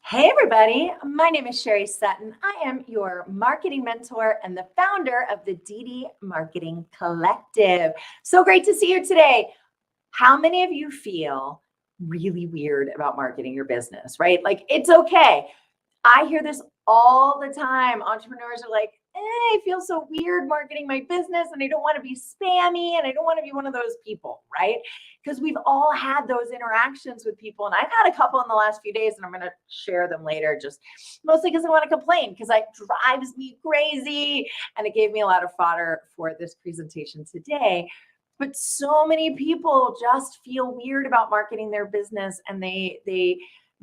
Hey, everybody. My name is Sherry Sutton. I am your marketing mentor and the founder of the DD Marketing Collective. So great to see you today. How many of you feel really weird about marketing your business, right? Like, it's okay. I hear this all the time. Entrepreneurs are like, I feel so weird marketing my business and I don't want to be spammy and I don't want to be one of those people, right? Because we've all had those interactions with people. And I've had a couple in the last few days and I'm going to share them later, just mostly because I want to complain because it drives me crazy. And it gave me a lot of fodder for this presentation today. But so many people just feel weird about marketing their business and they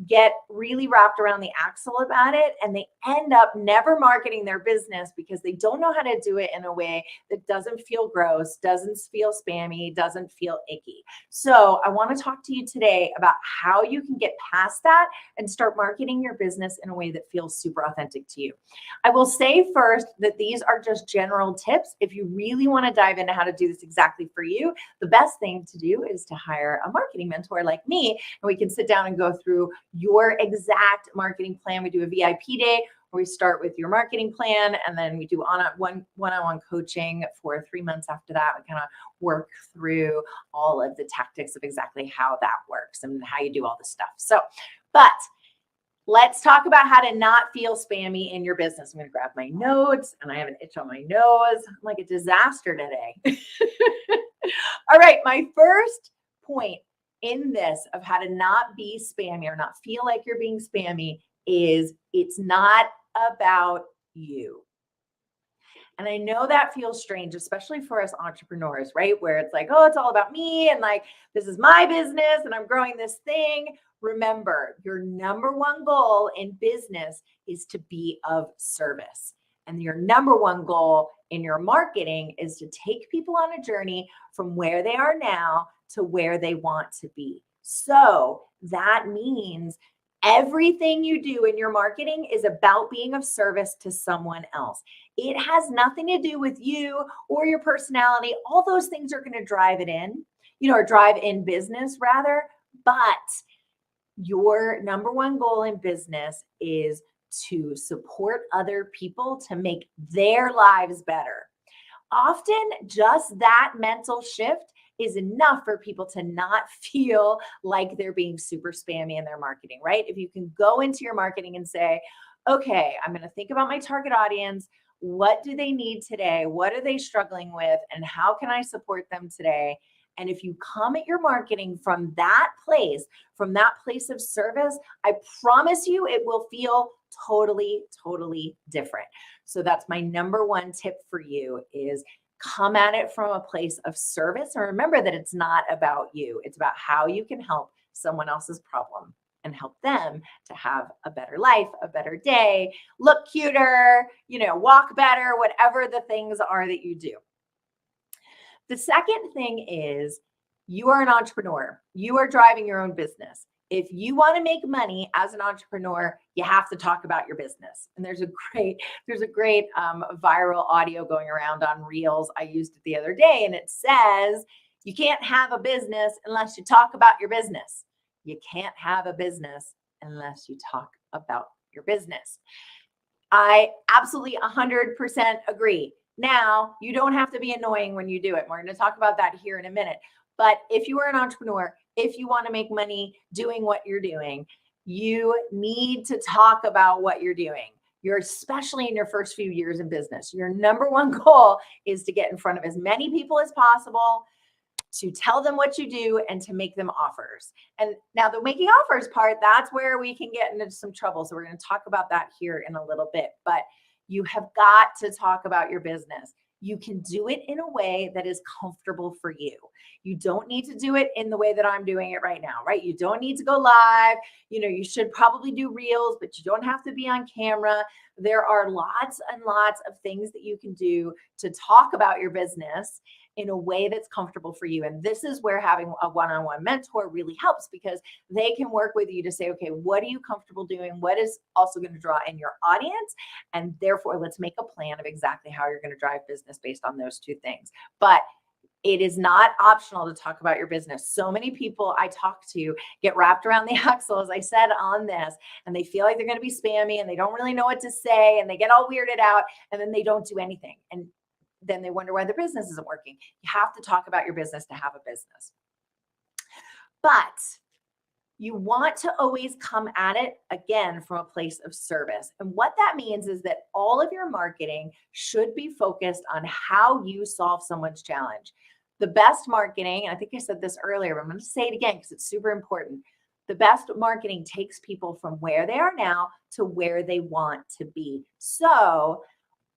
get really wrapped around the axle about it and they end up never marketing their business because they don't know how to do it in a way that doesn't feel gross, doesn't feel spammy, doesn't feel icky. So I want to talk to you today about how you can get past that and start marketing your business in a way that feels super authentic to you. I will say first that these are just general tips. If you really want to dive into how to do this exactly for you, the best thing to do is to hire a marketing mentor like me, and we can sit down and go through your exact marketing plan. We do a VIP day where we start with your marketing plan, and then we do one-on-one coaching for 3 months after that. We kind of work through all of the tactics of exactly how that works and how you do all this stuff. But let's talk about how to not feel spammy in your business. I'm going to grab my notes, and I have an itch on my nose. I'm like a disaster today. All right, my first point in this of how to not be spammy or not feel like you're being spammy is it's not about you. And I know that feels strange, especially for us entrepreneurs, right? Where it's like, oh, it's all about me and like, this is my business and I'm growing this thing. Remember, your number one goal in business is to be of service. And your number one goal in your marketing is to take people on a journey from where they are now to where they want to be. So that means everything you do in your marketing is about being of service to someone else. It has nothing to do with you or your personality. All those things are going to drive it in, or drive in business rather. But your number one goal in business is to support other people to make their lives better. Often, just that mental shift is enough for people to not feel like they're being super spammy in their marketing, right? If you can go into your marketing and say, okay, I'm going to think about my target audience. What do they need today? What are they struggling with? And how can I support them today? And if you come at your marketing from that place of service, I promise you it will feel totally, totally different. So that's my number one tip for you is come at it from a place of service. And remember that it's not about you. It's about how you can help someone else's problem and help them to have a better life, a better day, look cuter, walk better, whatever the things are that you do. The second thing is you are an entrepreneur. You are driving your own business. If you want to make money as an entrepreneur, you have to talk about your business. And there's a great viral audio going around on Reels. I used it the other day, and it says, you can't have a business unless you talk about your business. You can't have a business unless you talk about your business. I absolutely 100% agree. Now, you don't have to be annoying when you do it. We're going to talk about that here in a minute. But if you are an entrepreneur, if you want to make money doing what you're doing, you need to talk about what you're doing. You're especially in your first few years in business. Your number one goal is to get in front of as many people as possible, to tell them what you do and to make them offers. And now the making offers part, that's where we can get into some trouble. So we're going to talk about that here in a little bit, but you have got to talk about your business. You can do it in a way that is comfortable for you. You don't need to do it in the way that I'm doing it right now, right? You don't need to go live. You should probably do reels, but you don't have to be on camera. There are lots and lots of things that you can do to talk about your business in a way that's comfortable for you. And this is where having a one-on-one mentor really helps because they can work with you to say, okay, what are you comfortable doing? What is also going to draw in your audience? And therefore, let's make a plan of exactly how you're going to drive business based on those two things. But It is not optional to talk about your business. So many people I talk to get wrapped around the axle, as I said, on this, and they feel like they're going to be spammy and they don't really know what to say and they get all weirded out and then they don't do anything. And then they wonder why their business isn't working. You have to talk about your business to have a business. But you want to always come at it again from a place of service. And what that means is that all of your marketing should be focused on how you solve someone's challenge. The best marketing, and I think I said this earlier, but I'm going to say it again because it's super important. The best marketing takes people from where they are now to where they want to be. So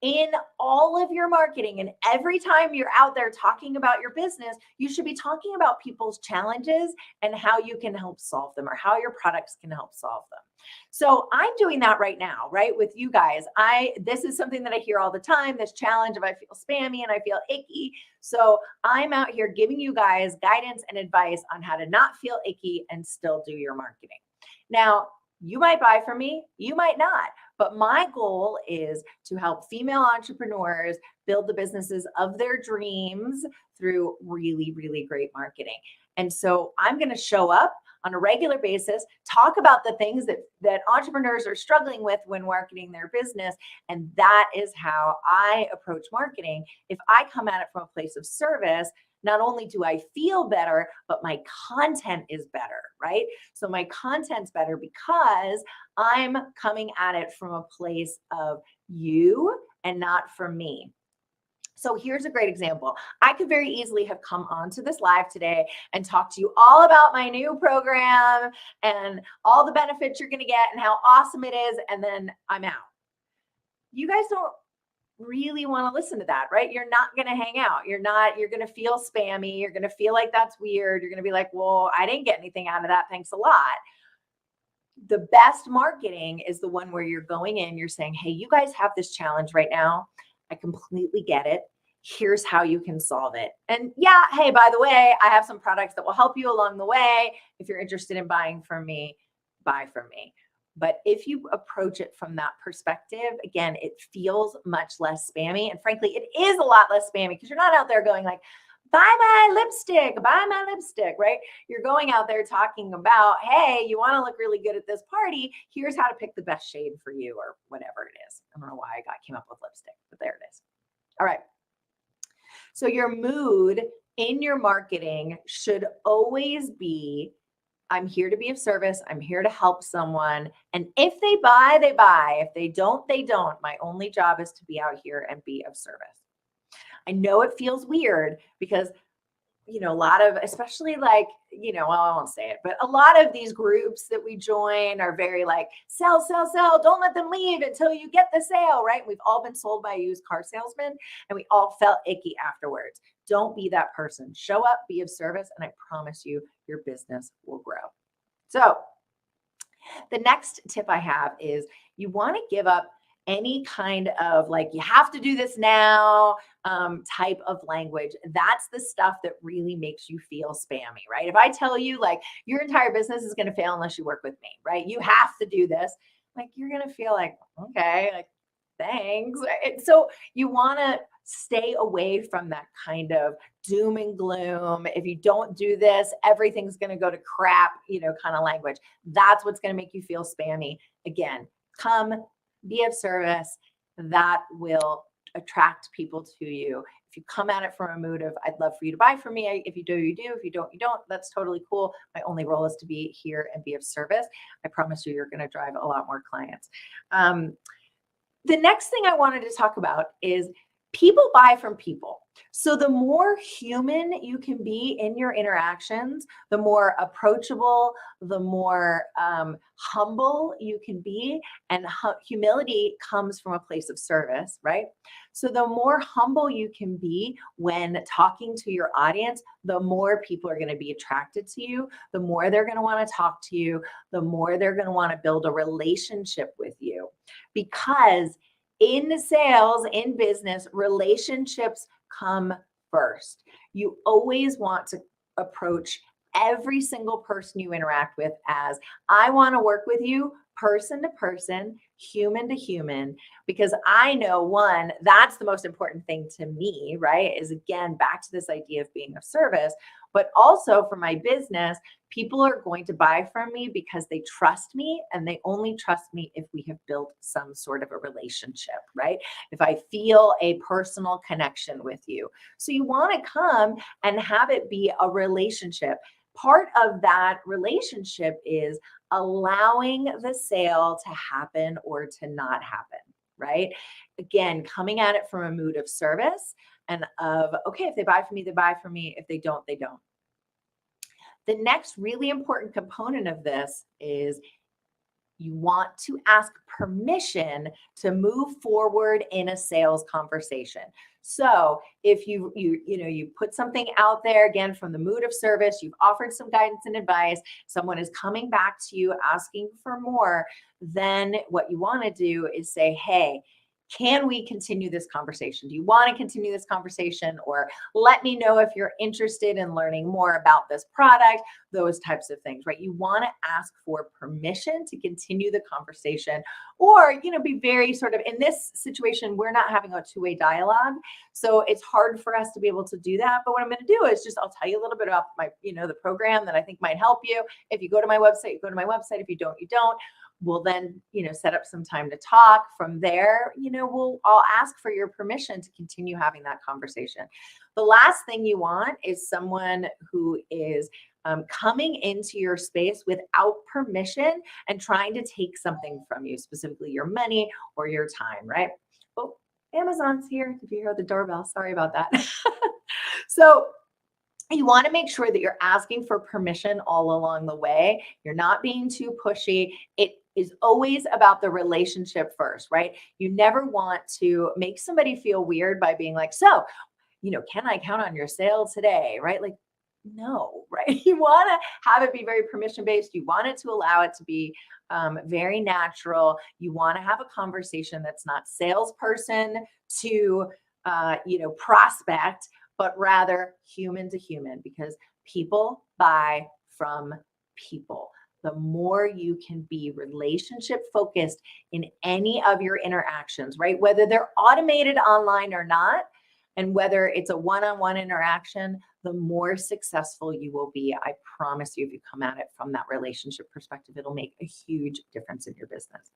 in all of your marketing and every time you're out there talking about your business, you should be talking about people's challenges and how you can help solve them or how your products can help solve them. So I'm doing that right now, right, with you guys. This is something that I hear all the time, this challenge of I feel spammy and I feel icky. So I'm out here giving you guys guidance and advice on how to not feel icky and still do your marketing. Now, you might buy from me, you might not. But my goal is to help female entrepreneurs build the businesses of their dreams through really, really great marketing. And so I'm going to show up on a regular basis, talk about the things that entrepreneurs are struggling with when marketing their business. And that is how I approach marketing. If I come at it from a place of service, not only do I feel better, but my content is better, right? So my content's better because I'm coming at it from a place of you and not for me. So here's a great example. I could very easily have come onto this live today and talk to you all about my new program and all the benefits you're going to get and how awesome it is, and then I'm out. You guys don't really want to listen to that, right? You're not going to hang out. You're going to feel spammy. You're going to feel like that's weird. You're going to be like, well, I didn't get anything out of that. Thanks a lot. The best marketing is the one where you're going in, you're saying, hey, you guys have this challenge right now. I completely get it. Here's how you can solve it. And yeah, hey, by the way, I have some products that will help you along the way. If you're interested in buying from me, buy from me. But if you approach it from that perspective, again, it feels much less spammy. And frankly, it is a lot less spammy because you're not out there going like, buy my lipstick, right? You're going out there talking about, hey, you want to look really good at this party. Here's how to pick the best shade for you or whatever it is. I don't know why I came up with lipstick, but there it is. All right. So your mood in your marketing should always be, I'm here to be of service. I'm here to help someone. And if they buy, they buy. If they don't, they don't. My only job is to be out here and be of service. I know it feels weird because, a lot of, especially like, well, I won't say it, but a lot of these groups that we join are very like, sell, sell, sell. Don't let them leave until you get the sale, right? We've all been sold by a used car salesman and we all felt icky afterwards. Don't be that person. Show up, be of service, and I promise you, your business will grow. So the next tip I have is you want to give up any kind of like, you have to do this now type of language. That's the stuff that really makes you feel spammy, right? If I tell you like your entire business is going to fail unless you work with me, right? You have to do this. Like you're going to feel like, okay, like thanks. So you want to stay away from that kind of doom and gloom. If you don't do this, everything's going to go to crap, kind of language. That's what's going to make you feel spammy. Again, come, be of service. That will attract people to you. If you come at it from a mood of, I'd love for you to buy from me. If you do, you do. If you don't, you don't. That's totally cool. My only role is to be here and be of service. I promise you're going to drive a lot more clients. The next thing I wanted to talk about is people buy from people. So the more human you can be in your interactions, the more approachable, the more humble you can be. And humility comes from a place of service, right? So the more humble you can be when talking to your audience, the more people are going to be attracted to you, the more they're going to want to talk to you, the more they're going to want to build a relationship with you. Because in sales, in business, relationships come first. You always want to approach every single person you interact with as, I want to work with you person to person, human to human, because I know, one, that's the most important thing to me, right? Is again, back to this idea of being of service, but also for my business, people are going to buy from me because they trust me, and they only trust me if we have built some sort of a relationship, right? If I feel a personal connection with you. So you want to come and have it be a relationship. Part of that relationship is allowing the sale to happen or to not happen, right? Again, coming at it from a mood of service and of, okay, if they buy from me, they buy from me. If they don't, they don't. The next really important component of this is you want to ask permission to move forward in a sales conversation. So if you put something out there, again, from the mood of service, you've offered some guidance and advice, someone is coming back to you asking for more, then what you want to do is say, hey, can we continue this conversation? Do you want to continue this conversation? Or let me know if you're interested in learning more about this product, those types of things, right? You want to ask for permission to continue the conversation, or, be very sort of, in this situation, we're not having a two-way dialogue. So it's hard for us to be able to do that. But what I'm going to do is just, I'll tell you a little bit about my, the program that I think might help you. If you go to my website, you go to my website. If you don't, you don't. We'll then, set up some time to talk. From there, I'll ask for your permission to continue having that conversation. The last thing you want is someone who is coming into your space without permission and trying to take something from you, specifically your money or your time, right? Oh, Amazon's here. If you hear the doorbell, sorry about that. So you want to make sure that you're asking for permission all along the way. You're not being too pushy. It is always about the relationship first, right? You never want to make somebody feel weird by being like, so, can I count on your sale today? Right? Like, no, right? You want to have it be very permission based. You want it to allow it to be very natural. You want to have a conversation that's not salesperson to, prospect, but rather human to human, because people buy from people. The more you can be relationship focused in any of your interactions, right? Whether they're automated online or not, and whether it's a one-on-one interaction, the more successful you will be. I promise you, if you come at it from that relationship perspective, it'll make a huge difference in your business.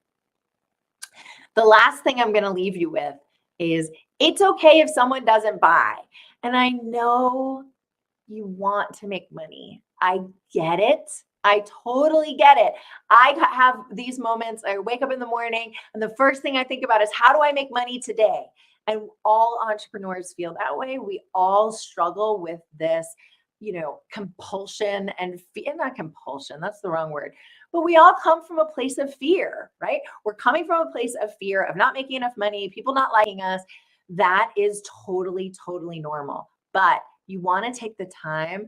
The last thing I'm going to leave you with is, it's okay if someone doesn't buy. And I know you want to make money. I get it. I totally get it. I have these moments. I wake up in the morning and the first thing I think about is, how do I make money today? And all entrepreneurs feel that way. We all struggle with this, compulsion and not compulsion, that's the wrong word. But we all come from a place of fear, right? We're coming from a place of fear of not making enough money, people not liking us. That is totally, totally normal. But you want to take the time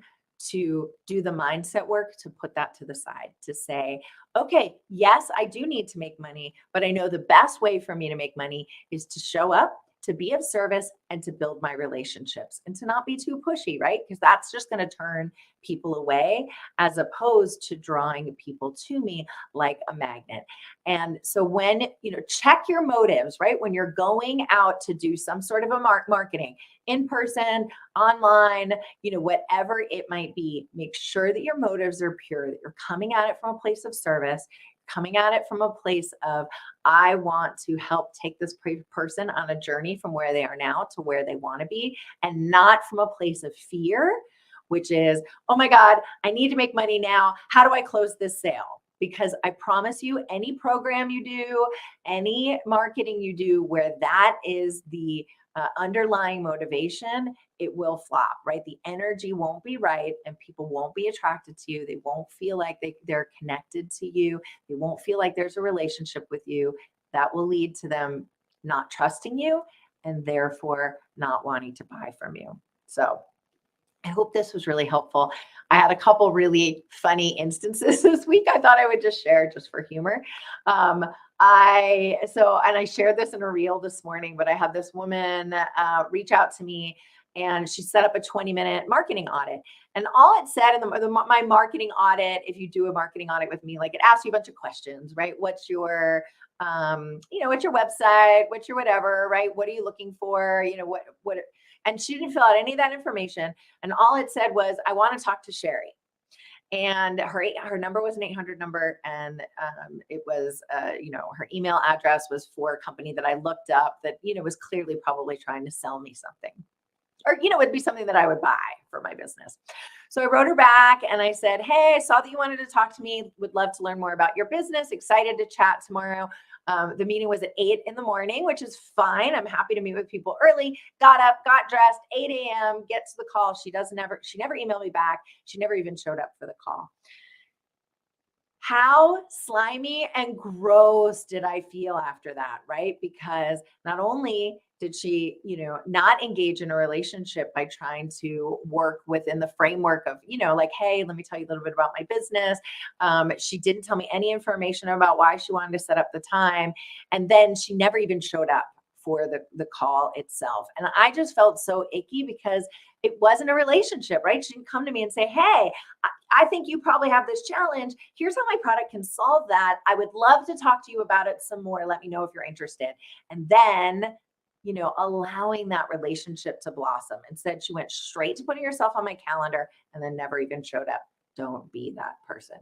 to do the mindset work to put that to the side, to say, okay, yes, I do need to make money, but I know the best way for me to make money is to show up, to be of service, and to build my relationships, and to not be too pushy, right? Because that's just going to turn people away, as opposed to drawing people to me like a magnet. And so when, check your motives, right? When you're going out to do some sort of a marketing, in person, online, whatever it might be, make sure that your motives are pure, that you're coming at it from a place of service, coming at it from a place of, I want to help take this person on a journey from where they are now to where they want to be, and not from a place of fear, which is, oh my God, I need to make money now. How do I close this sale? Because I promise you, any program you do, any marketing you do where that is the underlying motivation, it will flop, right? The energy won't be right, and people won't be attracted to you. They won't feel like they're connected to you. They won't feel like there's a relationship with you. That will lead to them not trusting you, and therefore not wanting to buy from you. So I hope this was really helpful. I had a couple really funny instances this week I thought I would just share just for humor. I shared this in a reel this morning, but I had this woman reach out to me, and she set up a 20-minute marketing audit. And all it said in my marketing audit, if you do a marketing audit with me, like it asks you a bunch of questions, right? What's your, what's your website? What's your whatever, right? What are you looking for? And she didn't fill out any of that information. And all it said was, I want to talk to Sherry. And her number was an 800 number, and it was her email address was for a company that I looked up that was clearly probably trying to sell me something, or it'd be something that I would buy for my business. So I wrote her back and I said, hey, I saw that you wanted to talk to me, would love to learn more about your business, excited to chat tomorrow. The meeting was at 8 in the morning, which is fine. I'm happy to meet with people early. Got up, got dressed, 8 a.m., get to the call. She never emailed me back. She never even showed up for the call. How slimy and gross did I feel after that, right? Because not only did she, not engage in a relationship by trying to work within the framework of, like, hey, let me tell you a little bit about my business. She didn't tell me any information about why she wanted to set up the time. And then she never even showed up for the call itself. And I just felt so icky because it wasn't a relationship, right? She didn't come to me and say, hey, I think you probably have this challenge. Here's how my product can solve that. I would love to talk to you about it some more. Let me know if you're interested. And then, allowing that relationship to blossom. Instead, she went straight to putting herself on my calendar and then never even showed up. Don't be that person.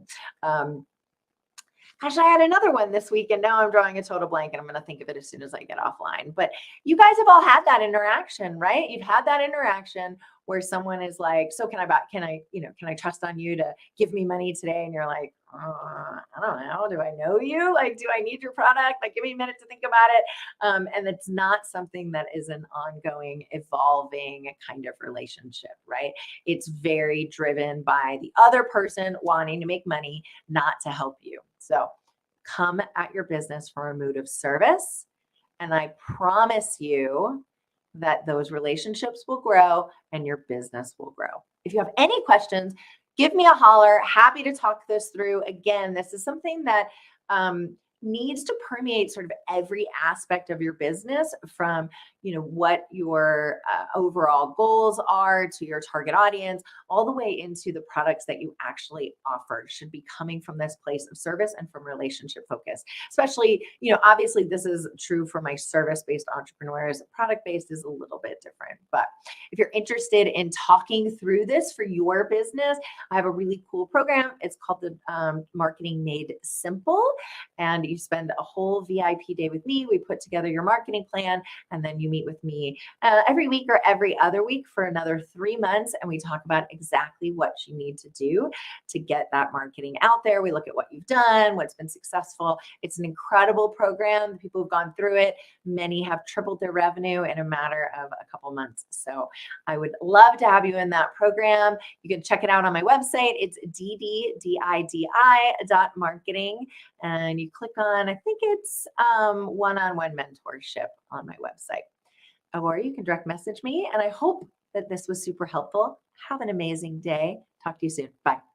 Gosh, I had another one this week and now I'm drawing a total blank and I'm going to think of it as soon as I get offline. But you guys have all had that interaction, right? You've had that interaction where someone is like, so can I trust on you to give me money today? And you're like, I don't know. Do I know you? Like, do I need your product? Like, give me a minute to think about it. And it's not something that is an ongoing, evolving kind of relationship, right? It's very driven by the other person wanting to make money, not to help you. So come at your business from a mood of service. And I promise you that those relationships will grow and your business will grow. If you have any questions, give me a holler. Happy to talk this through. Again, this is something that needs to permeate sort of every aspect of your business, from what your overall goals are to your target audience, all the way into the products that you actually offer should be coming from this place of service and from relationship focus. Especially, obviously this is true for my service-based entrepreneurs. Product-based is a little bit different, but if you're interested in talking through this for your business, I have a really cool program. It's called the Marketing Made Simple, and you spend a whole VIP day with me. We put together your marketing plan, and then you meet with me every week or every other week for another 3 months. And we talk about exactly what you need to do to get that marketing out there. We look at what you've done, what's been successful. It's an incredible program. The people who've gone through it, many have tripled their revenue in a matter of a couple months. So I would love to have you in that program. You can check it out on my website. It's ddidi.marketing. And you click on, I think it's one-on-one mentorship on my website. Or you can direct message me. And I hope that this was super helpful. Have an amazing day. Talk to you soon. Bye.